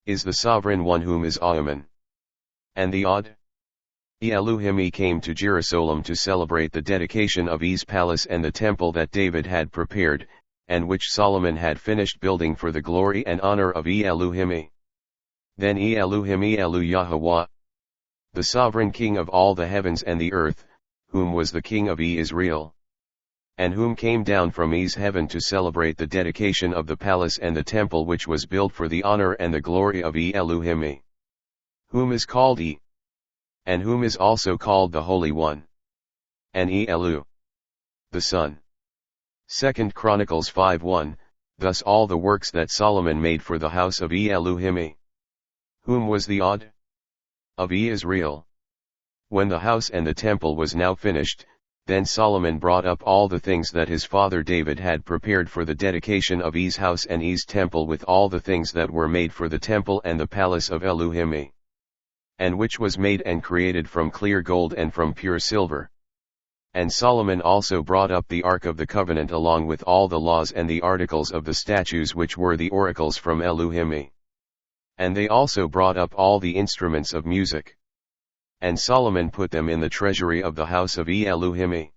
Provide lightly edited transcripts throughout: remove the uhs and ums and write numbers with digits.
is the sovereign one whom is Hymen. And the Iy ELU HYMN Iy came to Jerusalem to celebrate the dedication of Iy's palace and the temple that David had prepared, and which Solomon had finished building for the glory and honor of ELU HYMN Iy. Then ELU HYMN Iy ELU Yahweh, the sovereign king of all the heavens and the earth, whom was the king of Israel, and whom came down from Iy's heaven to celebrate the dedication of the palace and the temple which was built for the honor and the glory of ELU HYMN Iy, whom is called Iy, and whom is also called the Holy One, and ELU, the Son. 2 Chronicles 5:1, thus all the works that Solomon made for the house of ELU HYMN Iy, whom was the Iy of Israel. When the house and the temple was now finished, then Solomon brought up all the things that his father David had prepared for the dedication of Iy's house and Iy's temple, with all the things that were made for the temple and the palace of ELU HYMN Iy, and which was made and created from clear gold and from pure silver. And Solomon also brought up the ark of the covenant along with all the laws and the articles of the statutes which were the oracles from ELU HYMN Iy. And they also brought up all the instruments of music. And Solomon put them in the treasury of the house of ELU HYMN Iy,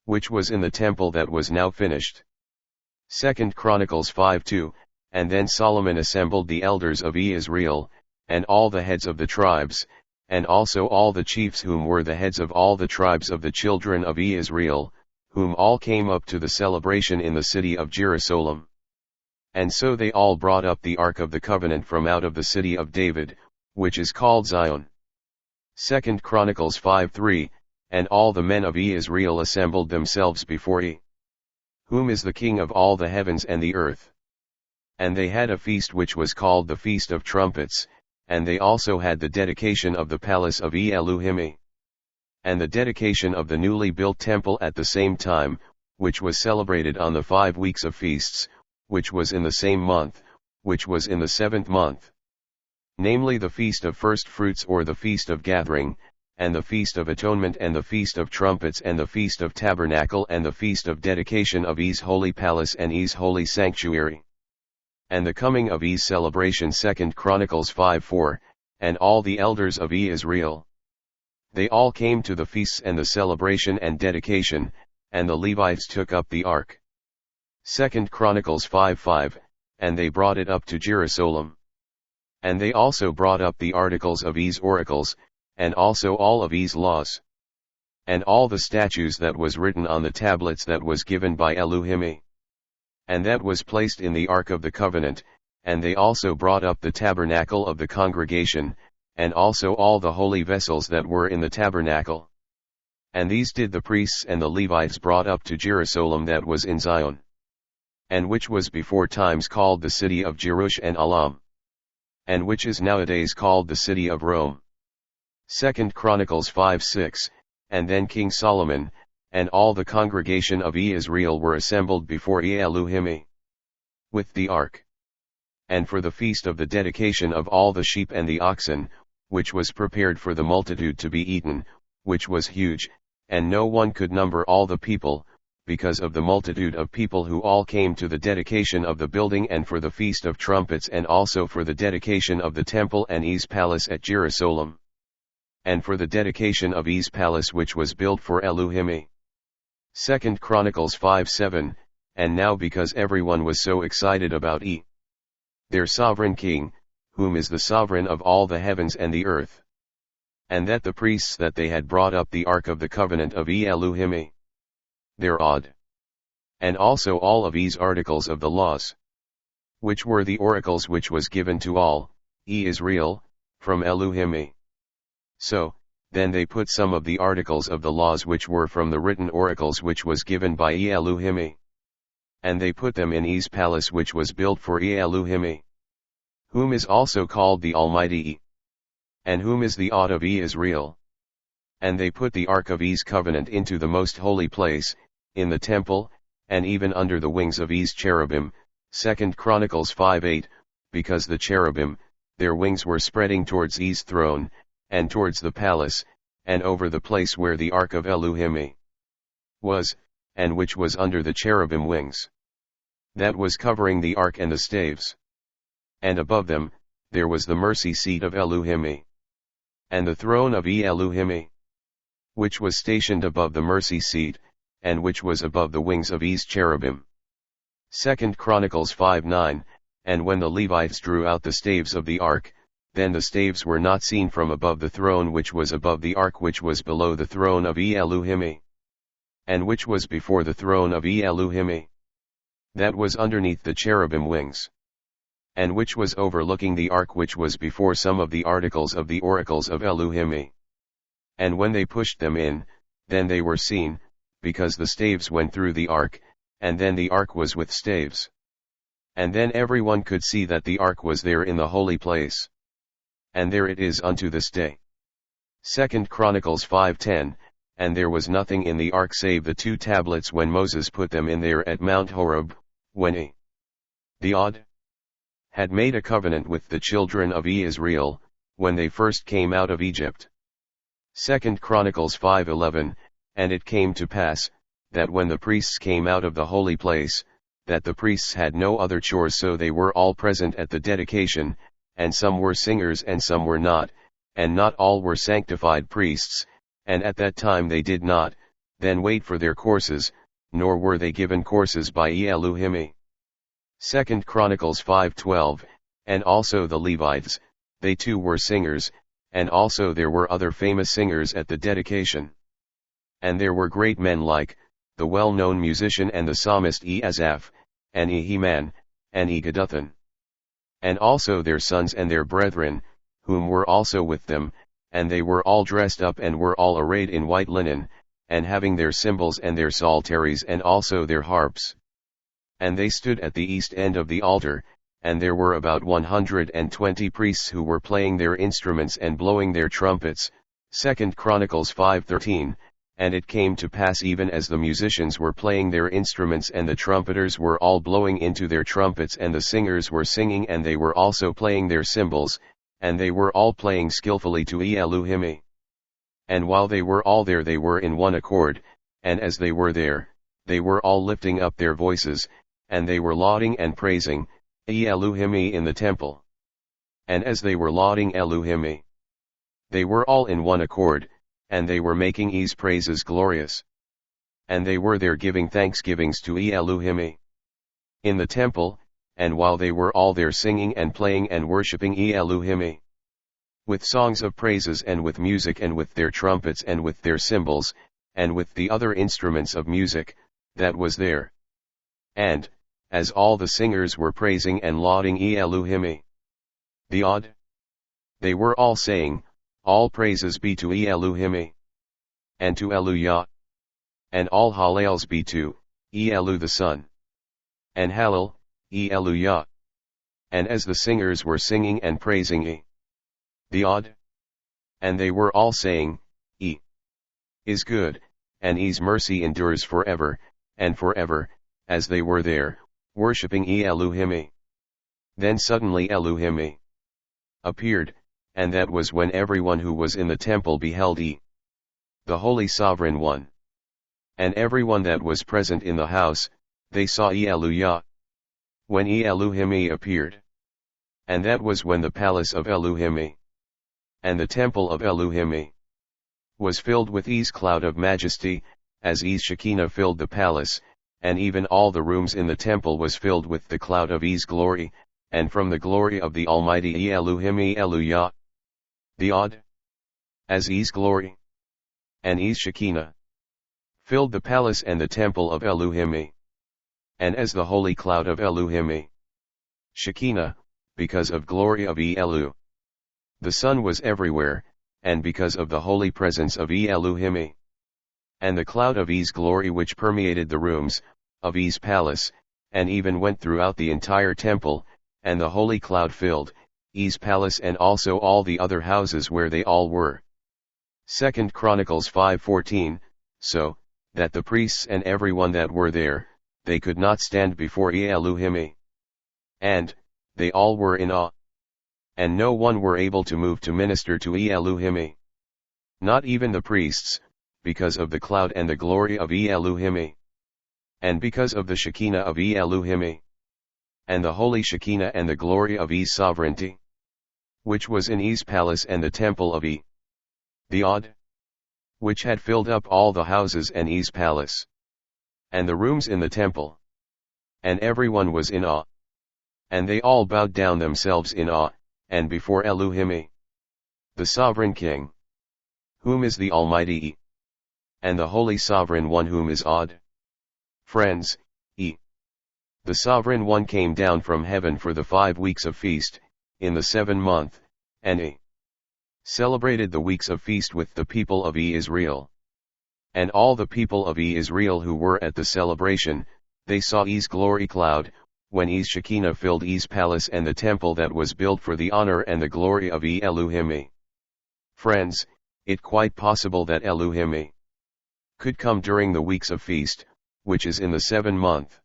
which was in the temple that was now finished. 2 Chronicles 5:2, and then Solomon assembled the elders of Israel, and all the heads of the tribes, and also all the chiefs whom were the heads of all the tribes of the children of Israel, whom all came up to the celebration in the city of Jerusalem. And so they all brought up the ark of the covenant from out of the city of David, which is called Zion. 2 Chronicles 5:3, and all the men of Israel assembled themselves before Iy, whom is the king of all the heavens and the earth. And they had a feast which was called the Feast of Trumpets, and they also had the dedication of the palace of ELU HYMN Iy, and the dedication of the newly built temple at the same time, which was celebrated on the 5 weeks of feasts, which was in the same month, which was in the 7th month. Namely the Feast of First Fruits or the Feast of Gathering, and the Feast of Atonement and the Feast of Trumpets and the Feast of Tabernacle and the Feast of Dedication of Iy's Holy Palace and Iy's Holy Sanctuary. And the coming of Iy's celebration 2 Chronicles 5:4, and all the elders of Israel. They all came to the feasts and the celebration and dedication, and the Levites took up the ark. 2 Chronicles 5:5, and they brought it up to Jerusalem. And they also brought up the articles of Iy's oracles, and also all of Iy's laws, and all the statutes that was written on the tablets that was given by ELU HYMN Iy, and that was placed in the ark of the covenant. And they also brought up the tabernacle of the congregation, and also all the holy vessels that were in the tabernacle. And these did the priests and the Levites brought up to Jerusalem that was in Zion, and which was before times called the city of Jerusalem, and which is nowadays called the city of Rome. 2 Chronicles 5:6, and then King Solomon, and all the congregation of Israel were assembled before ELU HYMN Iy, with the ark. And for the feast of the dedication of all the sheep and the oxen, which was prepared for the multitude to be eaten, which was huge, and no one could number all the people, because of the multitude of people who all came to the dedication of the building, and for the Feast of Trumpets, and also for the dedication of the temple and Iy's palace at Jerusalem, and for the dedication of Iy's palace which was built for ELU HYMN Iy. 2 Chronicles 5:7, and now because everyone was so excited about Iy, their sovereign king, whom is the sovereign of all the heavens and the earth, and that the priests that they had brought up the ark of the covenant of ELU HYMN Iy, their Iy, and also all of Iy's articles of the laws, which were the oracles which was given to all Israel from ELU HYMN Iy. So, then they put some of the articles of the laws which were from the written oracles which was given by ELU HYMN Iy, and they put them in Iy's palace which was built for ELU HYMN Iy, whom is also called the Almighty Iy, and whom is the Iy of Israel. And they put the ark of Iy's covenant into the most holy place, in the temple, and even under the wings of Iy's cherubim. 2 Chronicles 5:8, because the cherubim, their wings were spreading towards Iy's throne, and towards the palace, and over the place where the ark of ELU HYMN Iy was, and which was under the cherubim wings, that was covering the ark and the staves. And above them, there was the mercy seat of ELU HYMN Iy, and the throne of ELU HYMN Iy, which was stationed above the mercy seat, and which was above the wings of Iy's cherubim. 2 Chronicles 5:9, and when the Levites drew out the staves of the ark, then the staves were not seen from above the throne which was above the ark which was below the throne of ELU HYMN Iy, and which was before the throne of ELU HYMN Iy, that was underneath the cherubim wings, and which was overlooking the ark which was before some of the articles of the oracles of ELU HYMN Iy. And when they pushed them in, then they were seen, because the staves went through the ark, and then the ark was with staves. And then everyone could see that the ark was there in the holy place. And there it is unto this day. 2 Chronicles 5:10, and there was nothing in the ark save the 2 tablets when Moses put them in there at Mount Horeb, when the Iy had made a covenant with the children of Israel, when they first came out of Egypt. 2 Chronicles 5:11, and it came to pass, that when the priests came out of the holy place, that the priests had no other chores, so they were all present at the dedication, and some were singers and some were not, and not all were sanctified priests, and at that time they did not, then wait for their courses, nor were they given courses by ELU HYMN Iy. 2 Chronicles 5:12, and also the Levites, they too were singers, and also there were other famous singers at the dedication. And there were great men like, the well-known musician and the psalmist Iy'IZREAL, and Hyman, and Jeduthun. And also their sons and their brethren, whom were also with them, and they were all dressed up and were all arrayed in white linen, and having their cymbals and their psalteries and also their harps. And they stood at the east end of the altar, and there were about 120 priests who were playing their instruments and blowing their trumpets. 2 Chronicles 5:13, and it came to pass even as the musicians were playing their instruments and the trumpeters were all blowing into their trumpets and the singers were singing and they were also playing their cymbals, and they were all playing skillfully to ELU HYMN Iy. And while they were all there they were in one accord, and as they were there, they were all lifting up their voices, and they were lauding and praising ELU HYMN Iy in the temple. And as they were lauding ELU HYMN Iy, they were all in one accord, and they were making Iy's praises glorious. And they were there giving thanksgivings to ELU HYMN Iy in the temple, and while they were all there singing and playing and worshipping ELU HYMN Iy with songs of praises and with music and with their trumpets and with their cymbals, and with the other instruments of music, that was there. And, as all the singers were praising and lauding ELU HYMN Iy, the Iy, they were all saying, all praises be to ELU HYMN Iy, and to ELU Yah, and all hallels be to ELU the Son, and hallel, ELU Yah. And as the singers were singing and praising the Iy, and they were all saying, Iy is good, and Iy's mercy endures forever, and forever, as they were there, worshipping ELU HYMN Iy. Then suddenly ELU HYMN Iy appeared, and that was when everyone who was in the temple beheld Iy, the Holy Sovereign One. And everyone that was present in the house, they saw ELU Yah, when ELU HYMN Iy appeared. And that was when the palace of ELU HYMN Iy, and the temple of ELU HYMN Iy, was filled with Iy's cloud of majesty, as Iy's Shekinah filled the palace, and even all the rooms in the temple was filled with the cloud of Iy's glory, and from the glory of the Almighty ELU HYMN Iy ELU Yah, the Iy, as Iy's glory, and Iy's Shekinah, filled the palace and the temple of ELU HYMN Iy. And as the holy cloud of ELU HYMN Iy, Shekinah, because of glory of ELU, the sun was everywhere, and because of the holy presence of ELU HYMN Iy, and the cloud of Iy's glory which permeated the rooms of Iy's palace, and even went throughout the entire temple, and the holy cloud filled Iy's palace and also all the other houses where they all were. 2 Chronicles 5:14, so, that the priests and everyone that were there, they could not stand before ELU HYMN Iy. And, they all were in awe. And no one were able to move to minister to ELU HYMN Iy. Not even the priests, because of the cloud and the glory of ELU HYMN Iy. And because of the Shekinah of ELU HYMN Iy. And the holy Shekinah and the glory of Iy's sovereignty. which was in Iy's palace and the temple of Iy, the odd, which had filled up all the houses and Iy's palace, and the rooms in the temple. And everyone was in awe. And they all bowed down themselves in awe, and before ELU HYMN Iy, the sovereign king, whom is the Almighty Iy, and the Holy Sovereign One whom is odd. Friends, Iy, the Sovereign One came down from heaven for the 5 weeks of feast, in the 7th month, and Iy celebrated the weeks of feast with the people of Iy'Izreal. And all the people of Iy'Izreal who were at the celebration, they saw Iy's glory cloud, when Iy's Shekinah filled Iy's palace and the temple that was built for the honor and the glory of ELU HYMN Iy. Friends, it quite possible that ELU HYMN Iy could come during the weeks of feast, which is in the 7th month.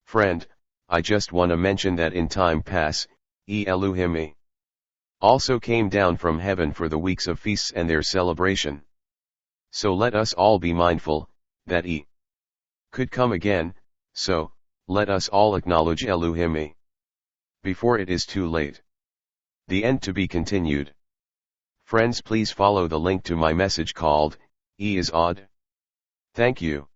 Friend, I just wanna mention that in time past, ELU HYMN Iy also came down from heaven for the weeks of feasts and their celebration. So let us all be mindful, that Iy could come again, so, let us all acknowledge ELU HYMN Iy before it is too late. The end to be continued. Friends, please follow the link to my message called, Iy is Odd. Thank you.